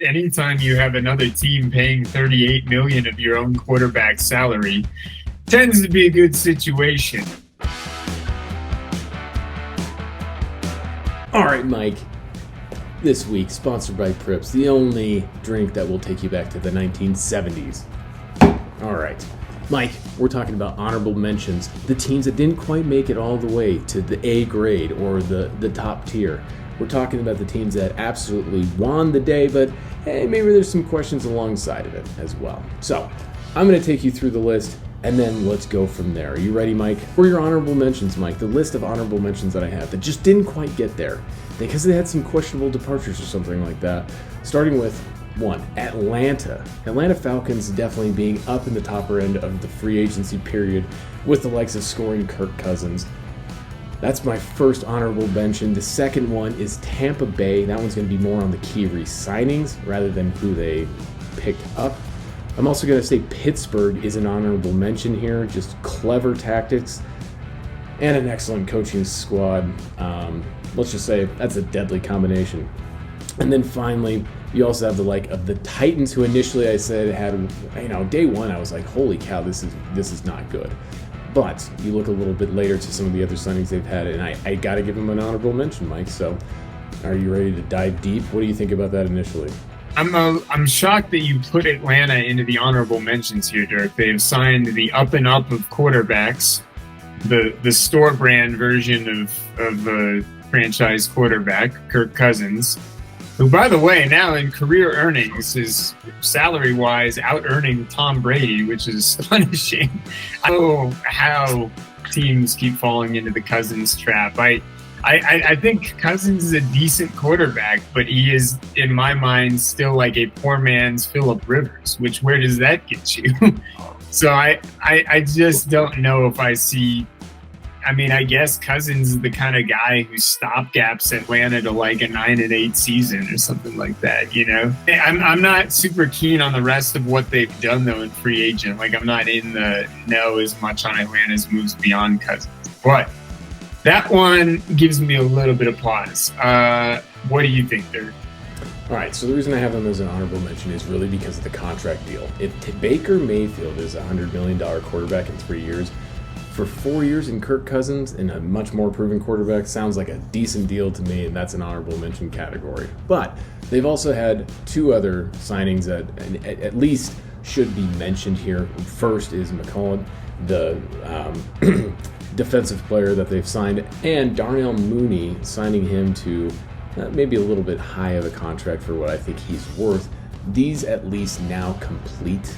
anytime you have another team paying 38 million of your own quarterback salary, tends to be a good situation. All right, Mike. This week, sponsored by Prips, the only drink that will take you back to the 1970s. All right, Mike, we're talking about honorable mentions, the teams that didn't quite make it all the way to the A grade or the top tier. We're talking about the teams that absolutely won the day, but hey, maybe there's some questions alongside of it as well. So, I'm going to take you through the list, and then let's go from there. Are you ready, Mike? For your honorable mentions, Mike, the list of honorable mentions that I have that just didn't quite get there because they had some questionable departures or something like that. Starting with one, Atlanta. Atlanta Falcons definitely being up in the topper end of the free agency period with the likes of scoring Kirk Cousins. That's my first honorable mention. The second one is Tampa Bay. That one's going to be more on the key re-signings rather than who they picked up. I'm also going to say Pittsburgh is an honorable mention here. Just clever tactics and an excellent coaching squad. Let's just say that's a deadly combination. And then finally, you also have the like of the Titans, who initially I said had, day one I was like, holy cow, this is not good. But you look a little bit later to some of the other signings they've had, and I got to give them an honorable mention, Mike. So, are you ready to dive deep? What do you think about that initially? I'm shocked that you put Atlanta into the honorable mentions here, Dirk. They've signed the up and up of quarterbacks, the store brand version of a franchise quarterback, Kirk Cousins, who, by the way, now in career earnings is salary-wise out-earning Tom Brady, which is astonishing. I don't know how teams keep falling into the Cousins trap. I think Cousins is a decent quarterback, but he is, in my mind, still like a poor man's Phillip Rivers, which where does that get you? So I just don't know if I see. I mean, I guess Cousins is the kind of guy who stopgaps Atlanta to like a 9-8 season or something like that, you know? I'm not super keen on the rest of what they've done, though, in free agent. Like, I'm not in the know as much on Atlanta's moves beyond Cousins. But that one gives me a little bit of pause. What do you think, Dirk? All right, so the reason I have them as an honorable mention is really because of the contract deal. If Baker Mayfield is a $100 million quarterback in 3 years, for 4 years in Kirk Cousins and a much more proven quarterback sounds like a decent deal to me, and that's an honorable mention category. But they've also had two other signings that at least should be mentioned here. First is McCollum, the defensive player that they've signed, and Darnell Mooney, signing him to maybe a little bit high of a contract for what I think he's worth. These at least now complete,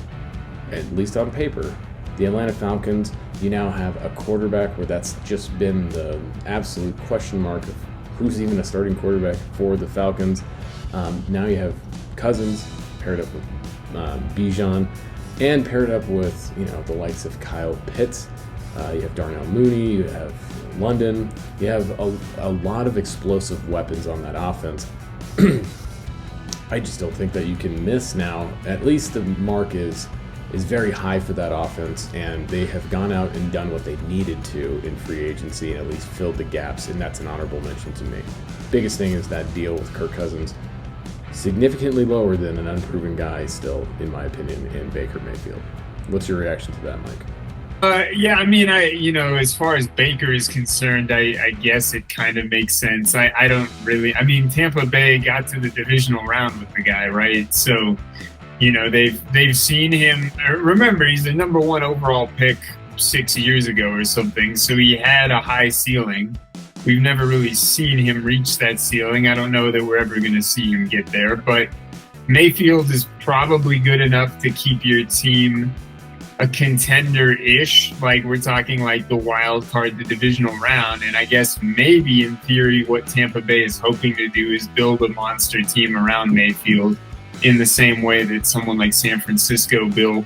at least on paper, the Atlanta Falcons. You now have a quarterback where that's just been the absolute question mark of who's even a starting quarterback for the Falcons. Now you have Cousins paired up with Bijan and paired up with the likes of Kyle Pitts. You have Darnell Mooney, you have London, you have a lot of explosive weapons on that offense. I just don't think that you can miss now. At least the mark is very high for that offense, and they have gone out and done what they needed to in free agency and at least filled the gaps, and that's an honorable mention to me. Biggest thing is that deal with Kirk Cousins, significantly lower than an unproven guy still, in my opinion, in Baker Mayfield. What's your reaction to that, Mike? Yeah, I mean, as far as Baker is concerned, I guess it kind of makes sense. I don't really, Tampa Bay got to the divisional round with the guy, right? So, they've seen him. Remember, he's the number one overall pick 6 years ago or something. So he had a high ceiling. We've never really seen him reach that ceiling. I don't know that we're ever going to see him get there, but Mayfield is probably good enough to keep your team a contender-ish. Like, we're talking like the wild card, the divisional round. And I guess maybe in theory, what Tampa Bay is hoping to do is build a monster team around Mayfield in the same way that someone like San Francisco built.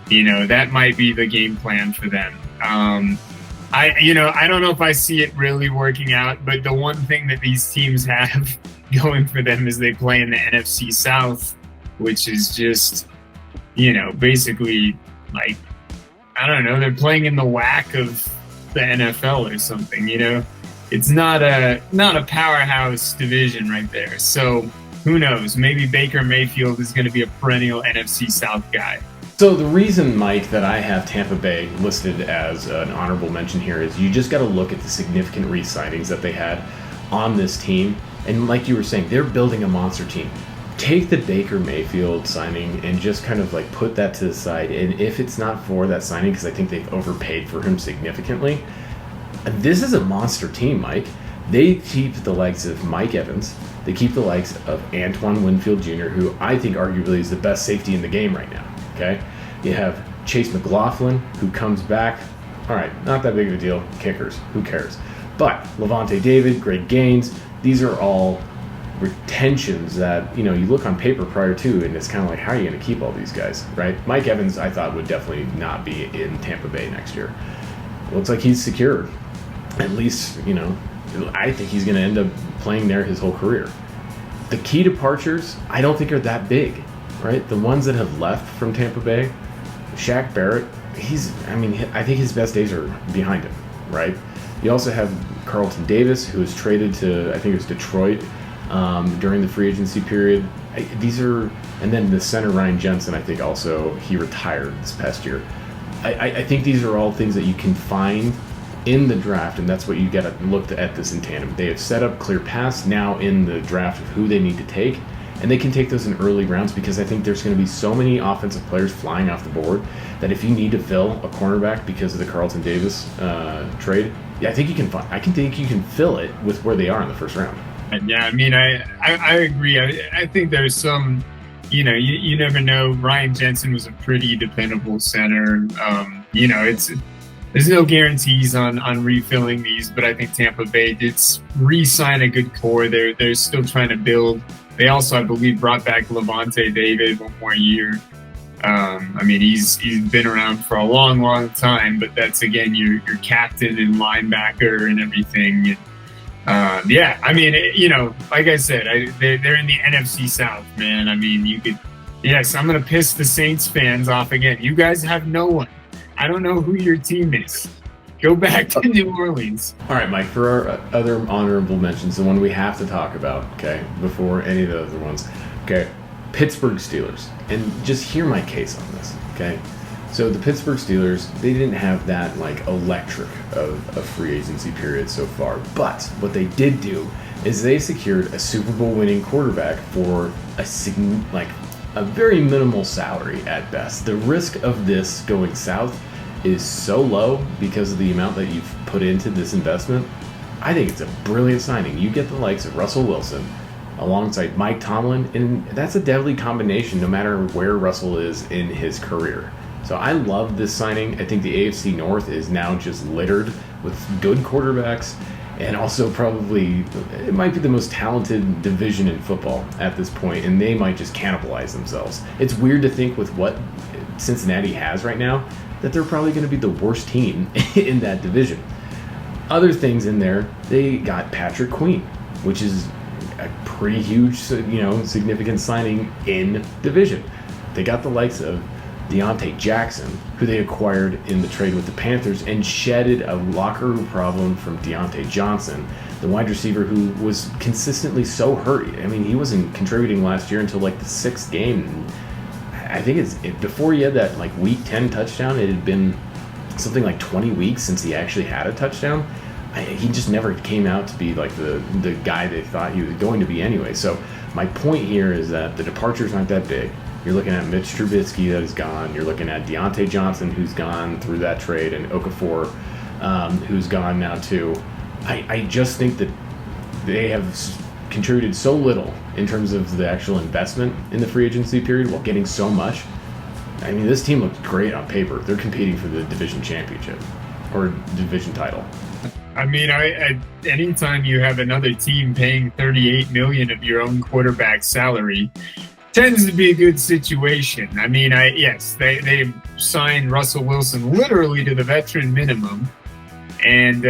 That might be the game plan for them. I don't know if I see it really working out, but the one thing that these teams have going for them is they play in the NFC South, which is just, basically like, I don't know, they're playing in the whack of the NFL or something. It's not a powerhouse division right there. So who knows? Maybe Baker Mayfield is going to be a perennial NFC South guy. So the reason, Mike, that I have Tampa Bay listed as an honorable mention here is you just got to look at the significant re-signings that they had on this team. And like you were saying, they're building a monster team. Take the Baker Mayfield signing and just kind of like put that to the side. And if it's not for that signing, because I think they've overpaid for him significantly, this is a monster team, Mike. They keep the likes of Mike Evans. They keep the likes of Antoine Winfield Jr., who I think arguably is the best safety in the game right now. Okay, you have Chase McLaughlin, who comes back. All right, not that big of a deal. Kickers, who cares? But Levante David, Greg Gaines, these are all retentions that, you look on paper prior to, and it's kind of like, how are you going to keep all these guys, right? Mike Evans, I thought, would definitely not be in Tampa Bay next year. It looks like he's secured. At least, I think he's going to end up playing there his whole career. The key departures, I don't think are that big, right? The ones that have left from Tampa Bay, Shaq Barrett, I think his best days are behind him, right? You also have Carlton Davis, who was traded to, I think it was Detroit, during the free agency period. And then the center Ryan Jensen, I think also he retired this past year. I think these are all things that you can find in the draft, and that's what you got to look at this in tandem. They have set up clear paths now in the draft of who they need to take, and they can take those in early rounds, because I think there's going to be so many offensive players flying off the board that if you need to fill a cornerback because of the Carlton Davis trade, I think you can fill it with where they are in the first round. Yeah, I agree. I think there's some, you never know. Ryan Jensen was a pretty dependable center. There's no guarantees on refilling these, but I think Tampa Bay did re-sign a good core. They're still trying to build. They also, I believe, brought back Levante David one more year. He's been around for a long, long time, but that's, again, your captain and linebacker and everything. Like I said, they're in the NFC South, man. Yes, I'm going to piss the Saints fans off again. You guys have no one. I don't know who your team is. Go back to New Orleans. All right, Mike, for our other honorable mentions, the one we have to talk about, okay, before any of the other ones, okay, Pittsburgh Steelers. And just hear my case on this, okay? So the Pittsburgh Steelers, they didn't have that, electric of a free agency period so far. But what they did do is they secured a Super Bowl winning quarterback for a very minimal salary at best. The risk of this going south is so low because of the amount that you've put into this investment. I think it's a brilliant signing. You get the likes of Russell Wilson alongside Mike Tomlin, and that's a deadly combination no matter where Russell is in his career. So I love this signing. I think the AFC North is now just littered with good quarterbacks, and also probably it might be the most talented division in football at this point, and they might just cannibalize themselves. It's weird to think with what Cincinnati has right now that they're probably going to be the worst team in that division. Other things in there, they got Patrick Queen, which is a pretty huge, significant signing in division. They got the likes of Deontay Jackson, who they acquired in the trade with the Panthers, and shedded a locker room problem from Deontay Johnson, the wide receiver who was consistently so hurt. He wasn't contributing last year until the 6th game. I think before he had that week 10 touchdown, it had been something like 20 weeks since he actually had a touchdown. He just never came out to be the guy they thought he was going to be anyway. So my point here is that the departures aren't that big. You're looking at Mitch Trubisky that is gone. You're looking at Deontay Johnson, who's gone through that trade, and Okafor, who's gone now too. I just think that they have contributed so little in terms of the actual investment in the free agency period while getting so much. This team looks great on paper. They're competing for the division championship or division title. Anytime you have another team paying $38 million of your own quarterback salary, tends to be a good situation. Yes, they signed Russell Wilson literally to the veteran minimum, and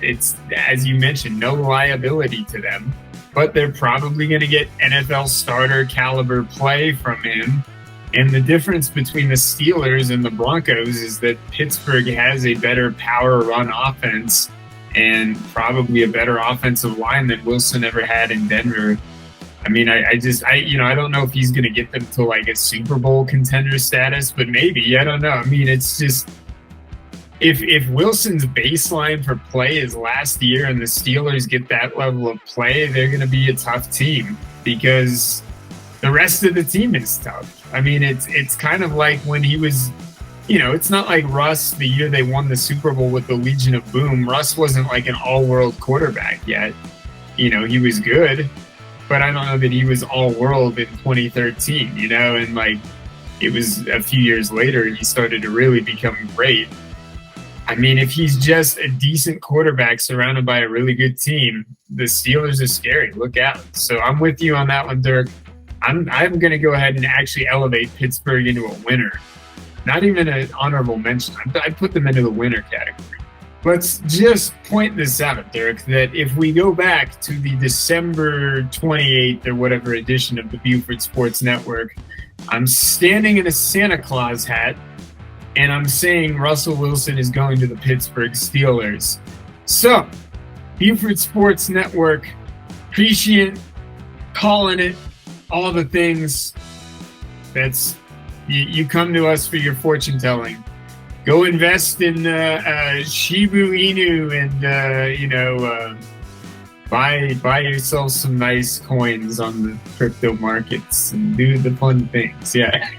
it's, as you mentioned, no liability to them. But they're probably going to get NFL starter caliber play from him. And the difference between the Steelers and the Broncos is that Pittsburgh has a better power run offense and probably a better offensive line than Wilson ever had in Denver. I mean, I don't know if he's going to get them to like a Super Bowl contender status, but maybe. I don't know. I mean, it's just if Wilson's baseline for play is last year and the Steelers get that level of play, they're going to be a tough team because the rest of the team is tough. I mean, it's kind of like when he was, it's not like Russ the year they won the Super Bowl with the Legion of Boom. Russ wasn't like an all-world quarterback yet. He was good, but I don't know that he was all-world in 2013, and like it was a few years later he started to really become great. I mean, if he's just a decent quarterback surrounded by a really good team, the Steelers are scary. Look out. So I'm with you on that one, Dirk. I'm going to go ahead and actually elevate Pittsburgh into a winner. Not even an honorable mention. I'd put them into the winner category. Let's just point this out, Dirk, that if we go back to the December 28th or whatever edition of the Buford Sports Network, I'm standing in a Santa Claus hat, and I'm saying Russell Wilson is going to the Pittsburgh Steelers. So, Buford Sports Network, prescient, calling it, all the things. That's you come to us for your fortune telling. Go invest in Shibu Inu and buy yourself some nice coins on the crypto markets and do the fun things. Yeah.